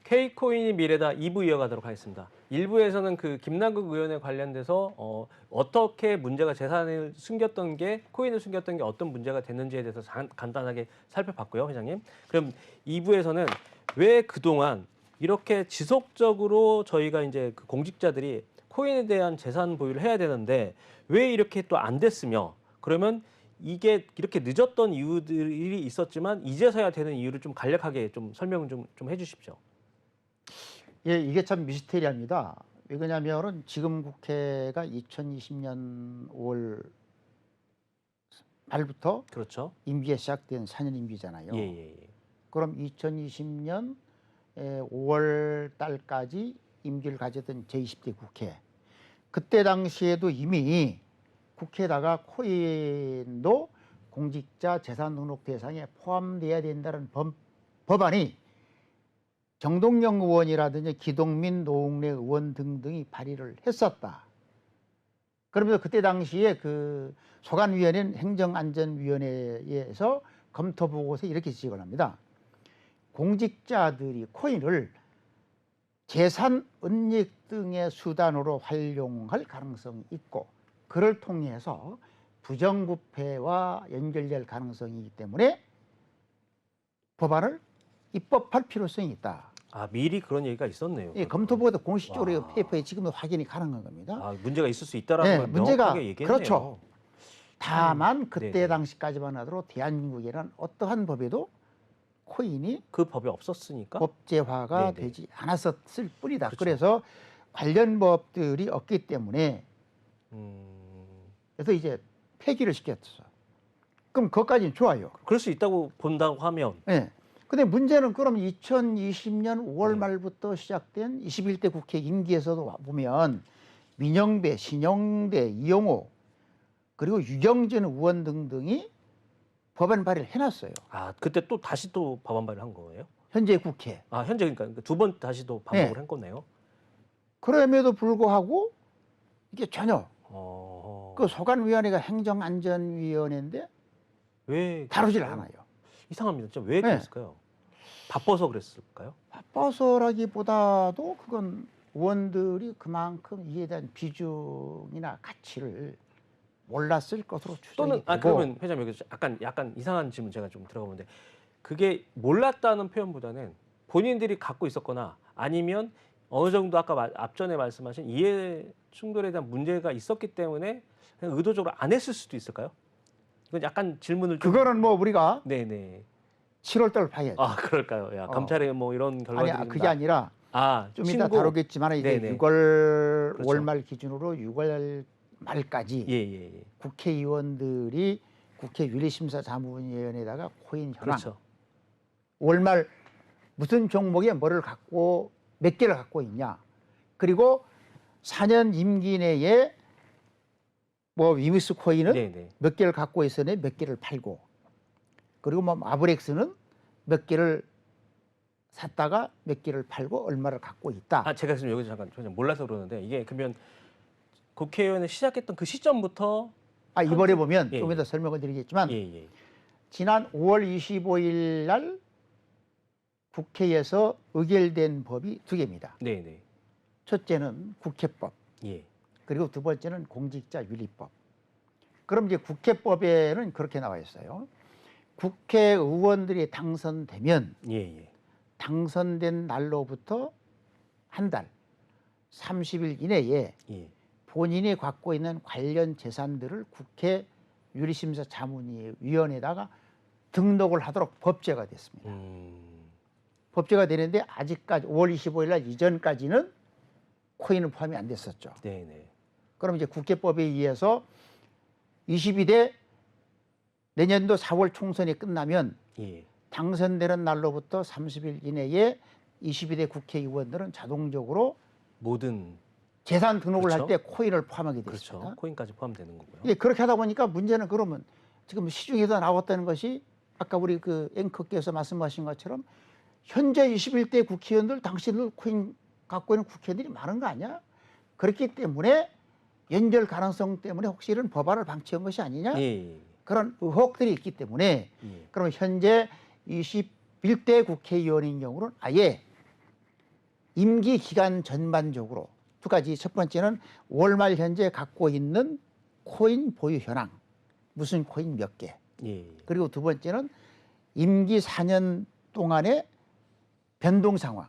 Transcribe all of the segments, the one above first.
K코인이 미래다 2부 이어가도록 하겠습니다. 1부에서는 그 김남국 의원에 관련돼서 어떻게 문제가 재산을 숨겼던 게 코인을 숨겼던 게 어떤 문제가 됐는지에 대해서 간단하게 살펴봤고요, 회장님. 그럼 2부에서는 왜 그동안 이렇게 지속적으로 저희가 이제 그 공직자들이 코인에 대한 재산 보유를 해야 되는데 왜 이렇게 또 안 됐으며 그러면 이게 이렇게 늦었던 이유들이 있었지만 이제서야 되는 이유를 좀 간략하게 좀 설명 좀 해주십시오. 예, 이게 참 미스테리합니다. 왜 그러냐면은 지금 국회가 2020년 5월 말부터 그렇죠. 임기가 시작된 4년 임기잖아요. 예. 그럼 2020년 5월 달까지 임기를 가졌던 제20대 국회. 그때 당시에도 이미 국회에다가 코인도 공직자 재산 등록 대상에 포함돼야 된다는 법안이 정동영 의원이라든지 기동민, 노웅래 의원 등등이 발의를 했었다. 그러면서 그때 당시에 그 소관위원회는 행정안전위원회에서 검토 보고서 이렇게 지적을 합니다. 공직자들이 코인을 재산 은닉 등의 수단으로 활용할 가능성이 있고 그를 통해서 부정부패와 연결될 가능성이기 때문에 법안을 입법할 필요성이 있다. 아, 미리 그런 얘기가 있었네요. 예, 검토보고도 공식적으로 와. 페이퍼에 지금도 확인이 가능한 겁니다. 아, 문제가 있을 수 있다라는 네, 걸 문제가 명확하게 얘기했네요. 그렇죠. 다만 그때 네네. 당시까지만 하더라도 대한민국에는 어떠한 법에도 코인이 그 법이 없었으니까. 법제화가 네네. 되지 않았었을 뿐이다. 그렇죠. 그래서 관련 법들이 없기 때문에 그래서 이제 폐기를 시켰어. 그럼 그것까지는 좋아요. 그럴 수 있다고 본다고 하면. 네. 근데 문제는 그럼 2020년 5월 네. 말부터 시작된 21대 국회 임기에서도 보면 민영배, 신영대, 이용호 그리고 유경진 의원 등등이 법안 발의를 해놨어요. 아, 그때 또 다시 또 법안 발의를 한 거예요? 현재 국회. 아, 현재 그러니까 두 번 다시 또 반복을 네. 한 거네요. 그럼에도 불구하고 이게 전혀 어. 그 소관위원회가 행정안전위원회인데 왜 다루질 그랬을까요? 않아요. 이상합니다. 진짜 왜 네. 그랬을까요? 바빠서 그랬을까요? 바빠서라기보다도 그건 의원들이 그만큼 이에 대한 비중이나 가치를 몰랐을 것으로 추정이 또는 되고. 그러면 회장님 여기서 약간 이상한 질문 제가 좀 들어가 보는데 그게 몰랐다는 표현보다는 본인들이 갖고 있었거나 아니면 어느 정도 아까 앞전에 말씀하신 이해 충돌에 대한 문제가 있었기 때문에 그냥 의도적으로 안 했을 수도 있을까요? 이건 약간 질문을 좀. 그거는 뭐 우리가 네네. 7월 달 봐야죠. 아, 그럴까요? 야, 감찰에 뭐 이런 결과들이 아니 그게 아니라 좀 이따 친구. 다루겠지만 이제 네네. 6월 그렇죠. 5월 말 기준으로 6월 말까지 예. 국회의원들이 국회 윤리심사자문위원회에다가 코인 현황 그렇죠. 5월 말 무슨 종목에 뭐를 갖고 몇 개를 갖고 있냐 그리고 4년 임기 내에 뭐 위미스 코인은 네네. 몇 개를 갖고 있었는데 몇 개를 팔고 그리고 뭐 마브렉스는 몇 개를 샀다가 몇 개를 팔고 얼마를 갖고 있다. 아, 제가 지금 여기서 잠깐 몰라서 그러는데 이게 그러면 국회의원을 시작했던 그 시점부터 이번에 보면 예. 좀 이따 설명을 드리겠지만 예. 지난 5월 25일 날 국회에서 의결된 법이 두 개입니다. 네네. 첫째는 국회법, 예. 그리고 두 번째는 공직자윤리법. 그럼 이제 국회법에는 그렇게 나와 있어요. 국회의원들이 당선되면 예. 당선된 날로부터 한 달, 30일 이내에 예. 본인이 갖고 있는 관련 재산들을 국회 윤리심사자문위원회에다가 등록을 하도록 법제가 됐습니다. 법제가 되는데 아직까지 5월 25일 날 이전까지는 코인은 포함이 안 됐었죠. 네네. 그럼 이제 국회법에 의해서 22대 내년도 4월 총선이 끝나면 예. 당선되는 날로부터 30일 이내에 22대 국회의원들은 자동적으로 모든 재산 등록을 그렇죠. 할 때 코인을 포함하게 되어 있습니다. 그렇죠. 코인까지 포함되는 거고요. 예, 그렇게 하다 보니까 문제는 그러면 지금 시중에서 나왔다는 것이 아까 우리 그 앵커께서 말씀하신 것처럼 현재 21대 국회의원들 당신들 코인 갖고 있는 국회의원들이 많은 거 아니야? 그렇기 때문에 연결 가능성 때문에 혹시 이런 법안을 방치한 것이 아니냐? 예. 그런 의혹들이 있기 때문에 예. 그럼 현재 21대 국회의원인 경우는 아예 임기 기간 전반적으로 두 가지. 첫 번째는 월말 현재 갖고 있는 코인 보유 현황, 무슨 코인 몇 개. 예. 그리고 두 번째는 임기 4년 동안의 변동 상황.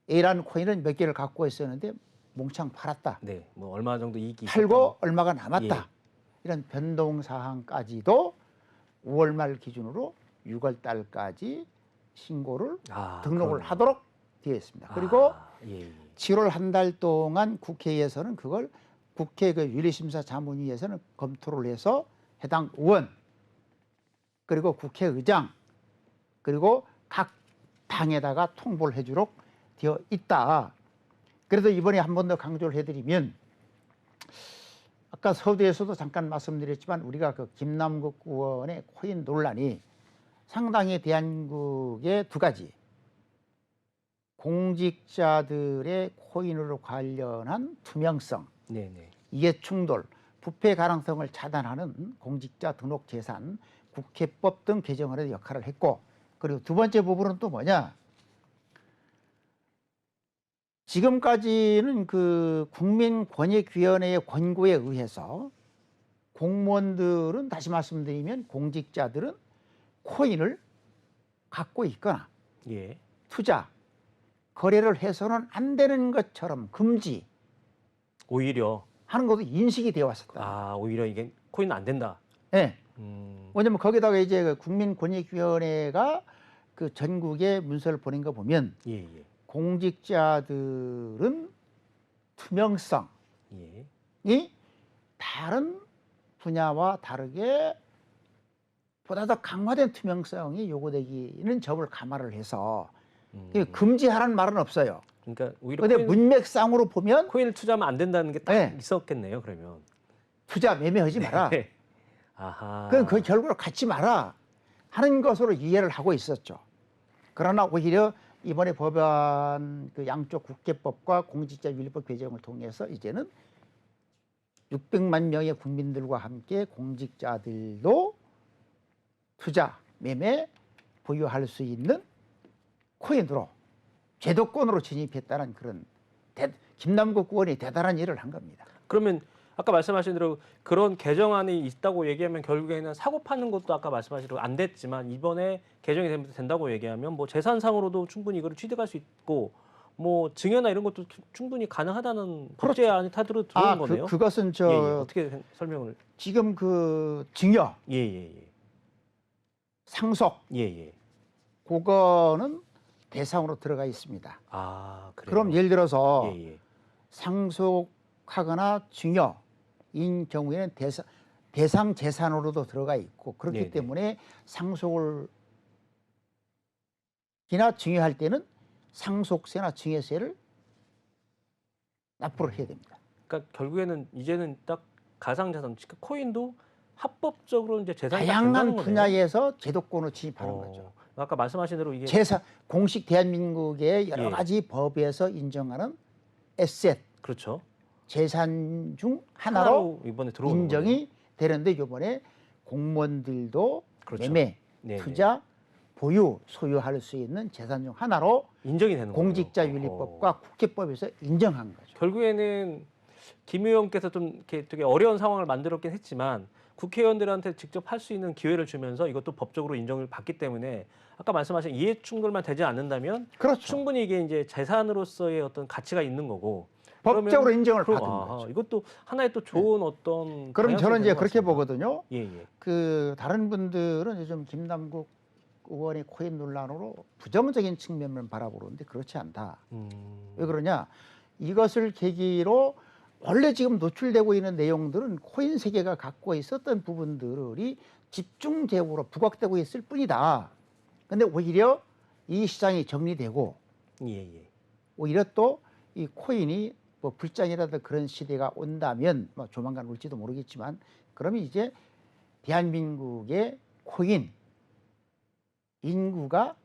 A라는 코인은 몇 개를 갖고 있었는데 몽창 팔았다. 네. 뭐 얼마 정도 이익이 팔고 얼마가 남았다. 예. 이런 변동 사항까지도 5월 말 기준으로 6월 달까지 신고를 등록을 그러네요. 하도록 되어 있습니다. 그리고 예. 7월 한 달 동안 국회에서는 그걸 국회 그 윤리심사 자문위에서는 검토를 해서 해당 의원 그리고 국회의장 그리고 각 당에다가 통보를 해주도록 되어 있다. 그래도 이번에 한 번 더 강조를 해드리면 아까 서두에서도 잠깐 말씀드렸지만 우리가 그 김남국 의원의 코인 논란이 상당히 대한민국의 두 가지 공직자들의 코인으로 관련한 투명성, 네네. 이해 충돌, 부패 가능성을 차단하는 공직자 등록 재산, 국회법 등 개정을 해서 역할을 했고, 그리고 두 번째 부분은 또 뭐냐? 지금까지는 그 국민권익위원회의 권고에 의해서 공무원들은, 다시 말씀드리면 공직자들은 코인을 갖고 있거나 예. 투자, 거래를 해서는 안 되는 것처럼 금지하는 오히려 것도 인식이 되어 왔었다. 오히려 이게 코인 안 된다. 네. 왜냐면 거기다가 이제 그 국민권익위원회가 그 전국에 문서를 보낸 거 보면 예. 공직자들은 투명성이 예. 다른 분야와 다르게 보다 더 강화된 투명성이 요구되기는 점을 감안을 해서 금지하라는 말은 없어요. 그러니까 오히려 그런데 문맥상으로 보면 코인을 투자하면 안 된다는 게 딱 네. 있었겠네요. 그러면 투자 매매하지 마라. 네. 아하. 그건 그 결과를 갖지 마라 하는 것으로 이해를 하고 있었죠. 그러나 오히려 이번에 법안 그 양쪽 국회법과 공직자윤리법 개정을 통해서 이제는 600만 명의 국민들과 함께 공직자들도 투자, 매매, 보유할 수 있는 코인으로 제도권으로 진입했다는 그런 김남국 의원이 대단한 일을 한 겁니다. 그러면 아까 말씀하신 대로 그런 개정안이 있다고 얘기하면 결국에는 사고 파는 것도 아까 말씀하신 대로 안 됐지만 이번에 개정이 된다고 얘기하면 뭐 재산상으로도 충분히 이거를 취득할 수 있고 뭐 증여나 이런 것도 충분히 가능하다는 법제안이 타들어 들어온 거네요. 그것은 예. 어떻게 설명을? 지금 그 증여, 예. 상속, 예. 그거는 대상으로 들어가 있습니다. 그래요? 그럼 예를 들어서 예. 상속하거나 증여인 경우에는 대상 재산으로도 들어가 있고 그렇기 네네. 때문에 상속을 이나 증여할 때는 상속세나 증여세를 납부를 해야 됩니다. 그러니까 결국에는 이제는 딱 가상자산, 코인도 합법적으로 이제 재산이 딱 다양한 된다는 거네요. 분야에서 제도권으로 진입하는 거죠. 아까 말씀하신 대로 이게 공식 대한민국의 여러 예. 가지 법에서 인정하는 에셋, 그렇죠. 재산 중 하나로 이번에 들어오는 인정이 되는데 이번에 공무원들도 그렇죠. 매매, 네네. 투자, 보유, 소유할 수 있는 재산 중 하나로 인정이 되는 거예요. 공직자윤리법과 국회법에서 인정한 거죠. 결국에는 김 의원께서 좀 이렇게 되게 어려운 상황을 만들었긴 했지만 국회의원들한테 직접 할 수 있는 기회를 주면서 이것도 법적으로 인정을 받기 때문에 아까 말씀하신 이해 충돌만 되지 않는다면 그렇죠. 충분히 이게 이제 재산으로서의 어떤 가치가 있는 거고 법적으로 그러면 인정을 받은 거죠. 이것도 하나의 또 좋은 어떤 그럼 저는 방향성이 이제 되는 것 그렇게 같습니다. 보거든요. 예. 그 다른 분들은 요즘 김남국 의원의 코인 논란으로 부정적인 측면을 바라보는데 그렇지 않다. 왜 그러냐? 이것을 계기로 원래 지금 노출되고 있는 내용들은 코인 세계가 갖고 있었던 부분들이 집중적으로 부각되고 있을 뿐이다. 근데 오히려 이 시장이 정리되고 예. 오히려 또 이 코인이 뭐 불장이라든 그런 시대가 온다면 뭐 조만간 올지도 모르겠지만 그러면 이제 대한민국의 코인 인구가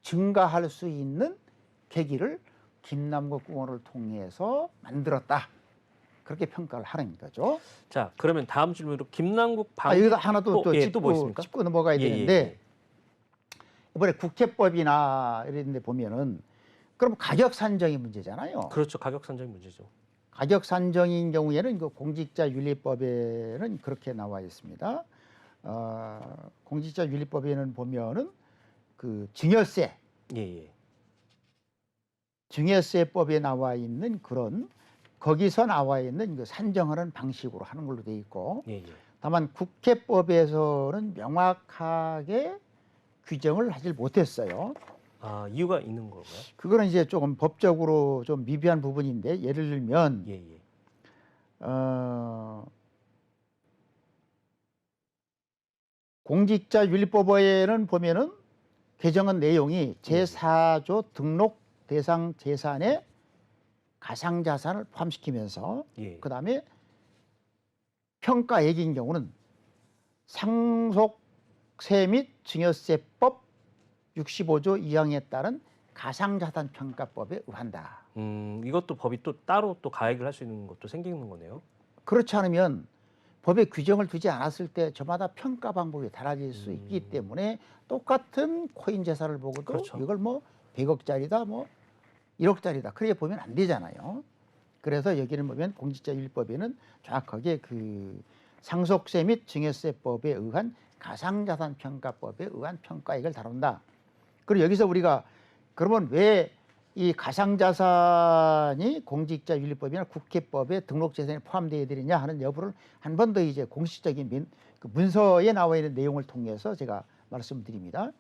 증가할 수 있는 계기를 김남국 의원을 통해서 만들었다. 그렇게 평가를 하는 거죠. 자, 그러면 다음 질문으로 김남국 여기다 하나 또 뭐 있습니까? 짚고 넘어가야 되는데 이번에 국회법이나 이런 데 보면은 그럼 가격 산정이 문제잖아요. 그렇죠. 가격 산정이 문제죠. 가격 산정인 경우에는 그 공직자윤리법에는 그렇게 나와 있습니다. 공직자윤리법에는 보면은 그 증여세, 예, 예. 증여세법에 나와 있는 그런 거기서 나와 있는 그 산정하는 방식으로 하는 걸로 돼 있고, 예, 예. 다만 국회법에서는 명확하게 규정을 하질 못했어요. 아, 이유가 있는 건가요? 그거는 이제 조금 법적으로 좀 미비한 부분인데, 예를 들면 예, 예. 공직자윤리법에는 보면은 개정안 내용이 제4조 등록 대상 재산에 가상자산을 포함시키면서 예. 그다음에 평가액인 경우는 상속세 및 증여세법 65조 2항에 따른 가상자산 평가법에 의한다. 이것도 법이 또 따로 또 가액을 할 수 있는 것도 생기는 거네요. 그렇지 않으면 법에 규정을 두지 않았을 때 저마다 평가 방법이 달라질 수 있기 때문에 똑같은 코인 재산을 보고도 그렇죠. 이걸 뭐 100억짜리다 뭐 1억짜리다 그렇게 보면 안 되잖아요. 그래서 여기는 보면 공직자윤리법에는 정확하게 그 상속세 및 증여세법에 의한 가상자산 평가법에 의한 평가액을 다룬다. 그리고 여기서 우리가 그러면 왜 이 가상자산이 공직자윤리법이나 국회법에 등록재산에 포함되어야 되느냐 하는 여부를 한 번 더 이제 공식적인 그 문서에 나와 있는 내용을 통해서 제가 말씀드립니다.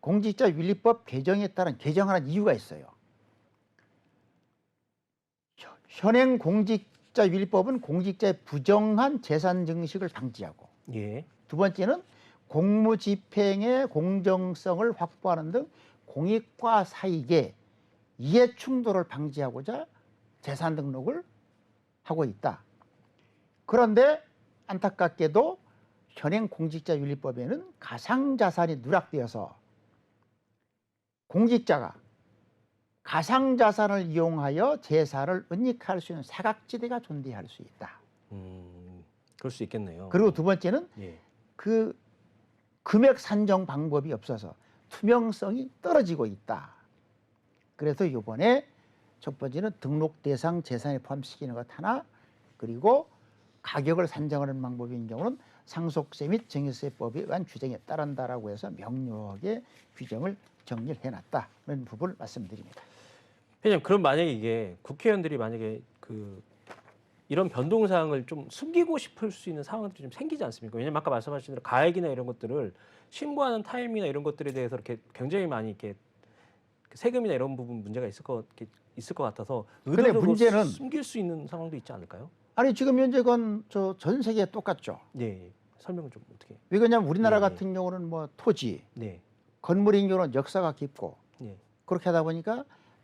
공직자윤리법 개정에 따른 개정하는 이유가 있어요. 현행 공직자윤리법은 공직자의 부정한 재산 증식을 방지하고, 예. 두 번째는 공무집행의 공정성을 확보하는 등 공익과 사익의 이해 충돌을 방지하고자 재산 등록을 하고 있다. 그런데 안타깝게도 현행 공직자윤리법에는 가상자산이 누락되어서 공직자가 가상자산을 이용하여 재산을 은닉할 수 있는 사각지대가 존재할 수 있다. 그럴 수 있겠네요. 그리고 두 번째는 예. 그 금액 산정 방법이 없어서 투명성이 떨어지고 있다. 그래서 이번에 첫 번째는 등록 대상 재산에 포함시키는 것 하나, 그리고 가격을 산정하는 방법인 경우는 상속세 및 증여세법에 의한 규정에 따른다라고 해서 명료하게 규정을 정리를 해놨다는 부분을 말씀드립니다. 회장님, 그럼 만약에 이게 국회의원들이 만약에 이런 변동 사항을 좀 숨기고 싶을 수 있는 상황들이 좀 생기지 않습니까? 왜냐면 아까 말씀하신 대로 가액이나 이런 것들을 신고하는 타임이나 이런 것들에 대해서 이렇게 굉장히 많이 이렇게 세금이나 이런 부분 문제가 있을 것 같아서 근데 의도적으로 문제는 숨길 수 있는 상황도 있지 않을까요? 아니 지금 현재 건 전 세계에 똑같죠. 예, 설명을 좀 어떻게? 왜 그러냐면 우리나라 예, 예. 같은 경우는 뭐 토지, 네, 건물인 경우는 역사가 깊고 네, 그렇게 하다 보니까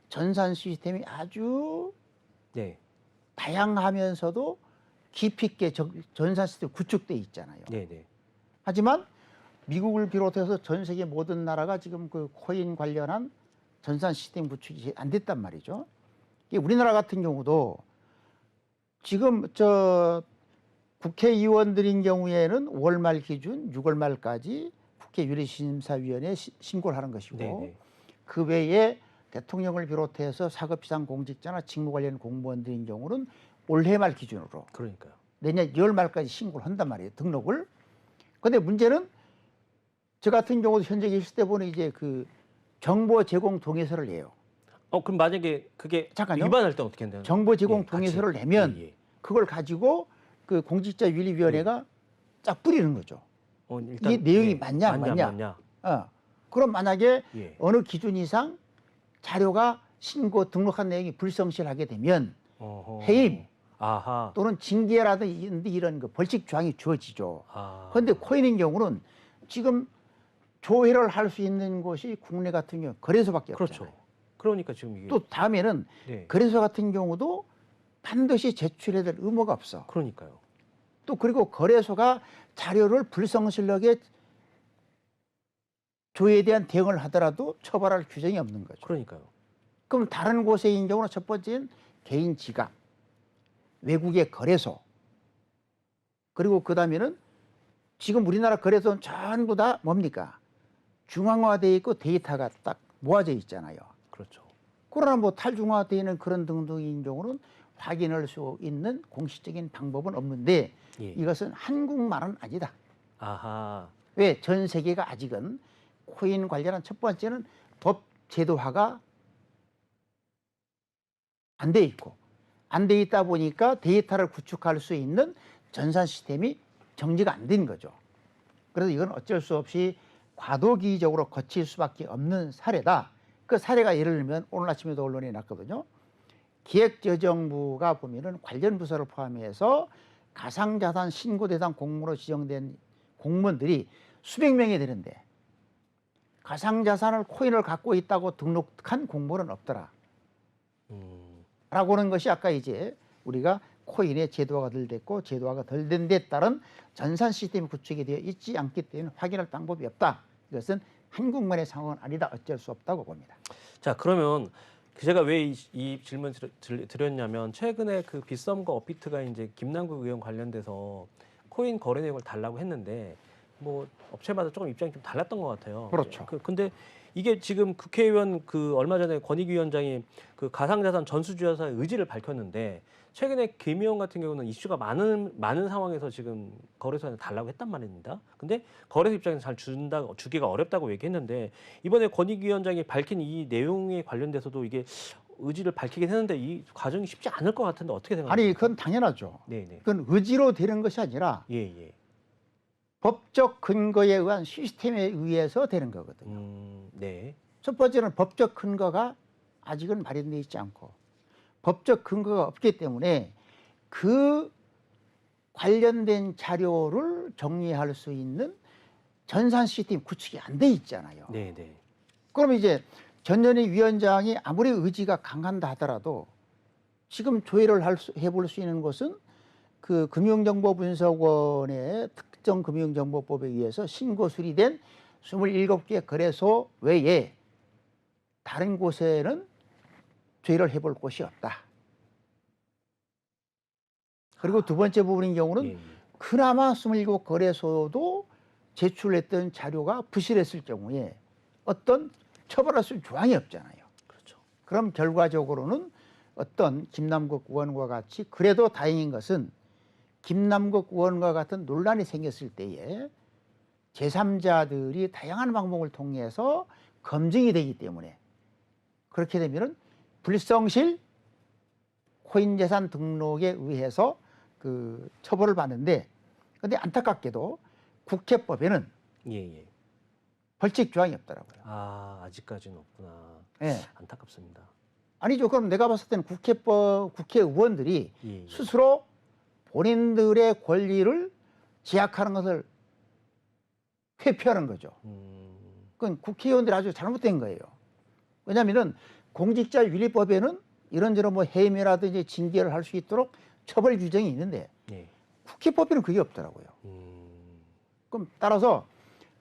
전산 시스템이 아주 네, 다양하면서도 깊이 있게 전산 시스템이 구축돼 있잖아요. 네, 네. 하지만 미국을 비롯해서 전 세계 모든 나라가 지금 그 코인 관련한 전산 시스템 구축이 안 됐단 말이죠. 우리나라 같은 경우도 지금 국회의원들인 경우에는 5월 말 기준 6월 말까지 국회 윤리심사위원회에 신고를 하는 것이고, 네, 네. 그 외에 대통령을 비롯해서 사급 이상 공직자나 직무 관련 공무원들인 경우는 올해 말 기준으로 그러니까요. 내년 2월 말까지 신고를 한단 말이에요, 등록을. 근데 문제는 저 같은 경우도 현재 계실 때 보면 이제 그 정보 제공 동의서를 내요. 그럼 만약에 그게 잠깐요. 위반할 때 어떻게 되나요? 정보 제공 예, 동의서를 같이. 내면 예, 예. 그걸 가지고 그 공직자윤리위원회가 쫙 뿌리는 거죠. 일단, 이 내용이 예, 맞냐 안 맞냐. 그럼 만약에 예. 어느 기준 이상 자료가 신고 등록한 내용이 불성실하게 되면 어허. 해임 아하. 또는 징계라든지 이런 그 벌칙 조항이 주어지죠. 아. 그런데 코인인 경우는 지금 조회를 할 수 있는 곳이 국내 같은 경우 거래소밖에 그렇죠. 없잖아요. 그러니까 지금 이게 또 다음에는 네. 거래소 같은 경우도 반드시 제출해야 될 의무가 없어. 그러니까요. 또 그리고 거래소가 자료를 불성실하게 조회에 대한 대응을 하더라도 처벌할 규정이 없는 거죠. 그러니까요. 그럼 다른 곳에인 경우는 첫 번째는 개인 지갑, 외국의 거래소, 그리고 그 다음에는 지금 우리나라 거래소는 전부 다 뭡니까? 중앙화되어 있고 데이터가 딱 모아져 있잖아요. 그렇죠. 그러나 뭐 탈중화되는 그런 등등인 경우는 확인할 수 있는 공식적인 방법은 없는데 예. 이것은 한국만은 아니다. 아하. 왜? 전 세계가 아직은 코인 관련한 첫 번째는 법 제도화가 안 돼 있고 안 돼 있다 보니까 데이터를 구축할 수 있는 전산 시스템이 정지가 안 된 거죠. 그래서 이건 어쩔 수 없이 과도기적으로 거칠 수밖에 없는 사례다. 그 사례가 예를 들면 오늘 아침에도 언론에 났거든요. 기획재정부가 보면은 관련 부서를 포함해서 가상자산 신고 대상 공무로 지정된 공무원들이 수백 명이 되는데 가상자산을 코인을 갖고 있다고 등록한 공무원은 없더라. 라고 하는 것이 아까 이제 우리가 코인의 제도화가 덜 됐고 제도화가 덜 된 데 따른 전산 시스템이 구축이 되어 있지 않기 때문에 확인할 방법이 없다. 이것은 한국만의 상황은 아니다. 어쩔 수 없다고 봅니다. 자, 그러면 제가 왜 이 질문 드렸냐면 최근에 그 빗썸과 업비트가 이제 김남국 의원 관련돼서 코인 거래 내역을 달라고 했는데 뭐 업체마다 조금 입장이 좀 달랐던 것 같아요. 그렇죠. 근데 이게 지금 국회의원 그 얼마 전에 권익위원장이 그 가상자산 전수주사의 의지를 밝혔는데 최근에 김 의원 같은 경우는 이슈가 많은 상황에서 지금 거래소에 달라고 했단 말입니다. 근데 거래소 입장에서 잘 주기가 어렵다고 얘기했는데 이번에 권익위원장이 밝힌 이 내용에 관련돼서도 이게 의지를 밝히긴 했는데 이 과정이 쉽지 않을 것 같은데 어떻게 생각하세요? 아니 그건 당연하죠. 네네. 그건 의지로 되는 것이 아니라 예예. 법적 근거에 의한 시스템에 의해서 되는 거거든요. 네. 첫 번째는 법적 근거가 아직은 마련되어 있지 않고 법적 근거가 없기 때문에 그 관련된 자료를 정리할 수 있는 전산 시스템 구축이 안 돼 있잖아요. 네네. 그럼 이제 전현희 위원장이 아무리 의지가 강한다 하더라도 지금 조회를 해볼 수 있는 것은 그 금융정보분석원의 특정 금융정보법에 의해서 신고 수리된 27개 거래소 외에 다른 곳에는 조회를 해볼 곳이 없다. 그리고 두 번째 부분인 경우는 예, 예. 그나마 27 거래소도 제출했던 자료가 부실했을 경우에 어떤 처벌할 수 있는 조항이 없잖아요. 그렇죠. 그럼 결과적으로는 어떤 김남국 의원과 같이 그래도 다행인 것은 김남국 의원과 같은 논란이 생겼을 때에 제3자들이 다양한 방법을 통해서 검증이 되기 때문에 그렇게 되면은 불성실 코인 재산 등록에 의해서 그 처벌을 받는데 근데 안타깝게도 국회법에는 예. 벌칙 조항이 없더라고요. 아, 아직까지는 없구나. 예. 안타깝습니다. 아니죠. 그럼 내가 봤을 때는 국회의원들이 예. 스스로 본인들의 권리를 제약하는 것을 회피하는 거죠. 그건 국회의원들이 아주 잘못된 거예요. 왜냐하면은 공직자윤리법에는 이런저런 뭐 해임이라든지 징계를 할 수 있도록 처벌 규정이 있는데 예. 국회법에는 그게 없더라고요. 그럼 따라서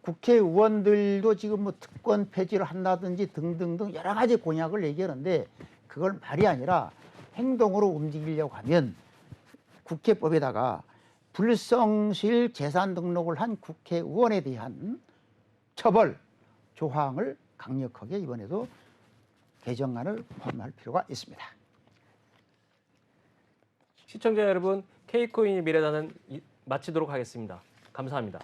국회의원들도 지금 뭐 특권 폐지를 한다든지 등등등 여러 가지 공약을 얘기하는데 그걸 말이 아니라 행동으로 움직이려고 하면 국회법에다가 불성실 재산 등록을 한 국회의원에 대한 처벌 조항을 강력하게 이번에도 개정안을 포함할 필요가 있습니다. 시청자 여러분, K코인의 미래단은 마치도록 하겠습니다. 감사합니다.